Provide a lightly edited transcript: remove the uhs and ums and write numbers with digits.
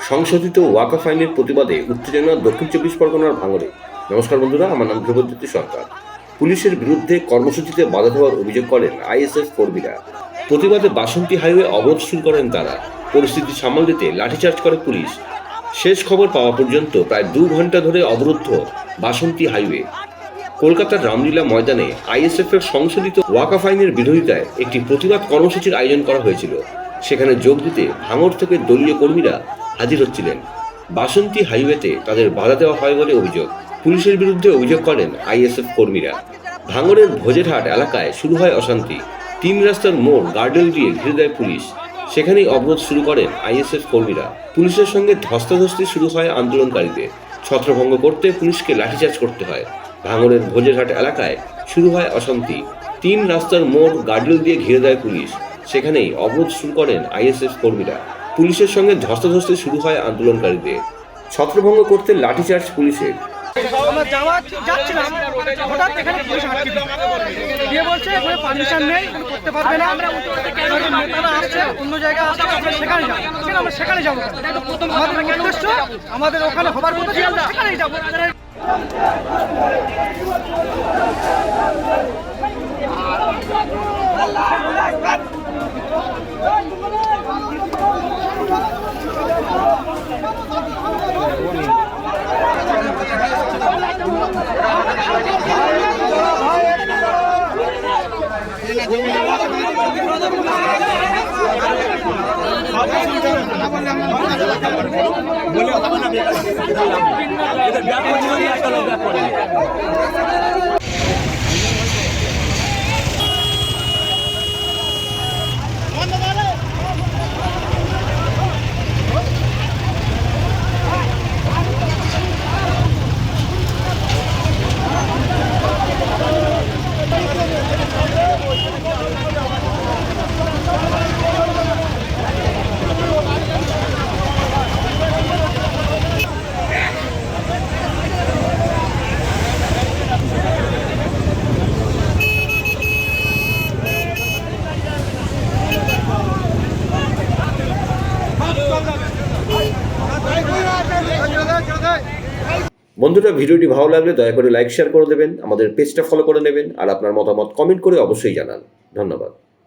সংশোধিত ওয়াকফ আইনের প্রতিবাদে উত্তেজনা দক্ষিণ 24 পরগনার ভাঙড়ে। নমস্কার বন্ধুরা, আমার নাম ধ্রুবজ্যোতি সরকার। পুলিশের বিরুদ্ধে কর্মসূচিতে বাধা দেওয়ার অভিযোগ করেন আইএসএফ কর্মীরা। প্রতিবাদে বাসন্তী হাইওয়ে অবরোধ শুরু করেন তারা। পরিস্থিতি সামাল দিতে লাঠিচার্জ করে পুলিশ। শেষ খবর পাওয়া পর্যন্ত প্রায় 2 ঘন্টা ধরে অবরুদ্ধ বাসন্তী হাইওয়ে। কলকাতার রামলীলা ময়দানে আইএসএফ এর সংশোধিত ওয়াকফ আইনের বিরোধিতায় একটি প্রতিবাদ কর্মসূচির আয়োজন করা হয়েছিল। সেখানে যোগ দিতে ভাঙড় থেকে দলীয় কর্মীরা হাজির হচ্ছিলেন। বাসন্তী হাইওয়েতে তাদের বাধা দেওয়া হয় বলে অভিযোগ। পুলিশের বিরুদ্ধে অভিযোগ করেন আইএসএফ কর্মীরা। ভাঙড়ের ভোজেরহাট এলাকায় শুরু হয় অশান্তি। 3 রাস্তার মোড় গার্ডেল দিয়ে ঘিরে দেয় পুলিশ। সেখানেই অবরোধ শুরু করেন আইএসএফ কর্মীরা। পুলিশের সঙ্গে ধস্তাধস্তি শুরু হয় আন্দোলনকারীদের। ছত্রভঙ্গ করতে পুলিশকে লাঠিচার্জ করতে হয়। ভাঙড়ের ভোজেরহাট এলাকায় শুরু হয় অশান্তি। 3 রাস্তার মোড় গার্ডেল দিয়ে ঘিরে দেয় পুলিশ। সেখানেই অবরোধ শুরু করেন আইএসএফ কর্মীরা। পুলিশের সঙ্গে ধস্তাধস্তি শুরু হয় আন্দোলনকারীদের। ছত্রভঙ্গ করতে লাঠিচার্জ পুলিশের। আমরা যাচ্ছিলাম, হঠাৎ এখানে পুলিশ আটকে দিয়ে বলছে এখানে পারমিশন নেই, করতে পারবে না। নেতারা আসছে, অন্য জায়গায় আসছে, আমরা সেখানে যাবো। আমরা সেখানে যাবো, আমাদের উদ্দেশ্য আমাদের ওখানে হবার কথা ছিল, আমরা সেখানেই যাবো। বন্ধুরা, ভিডিওটি ভালো লাগলে দয়া করে লাইক শেয়ার করে দেবেন, আমাদের পেজটা ফলো করে নেবেন, আর আপনার মতামত কমেন্ট করে অবশ্যই জানান। ধন্যবাদ।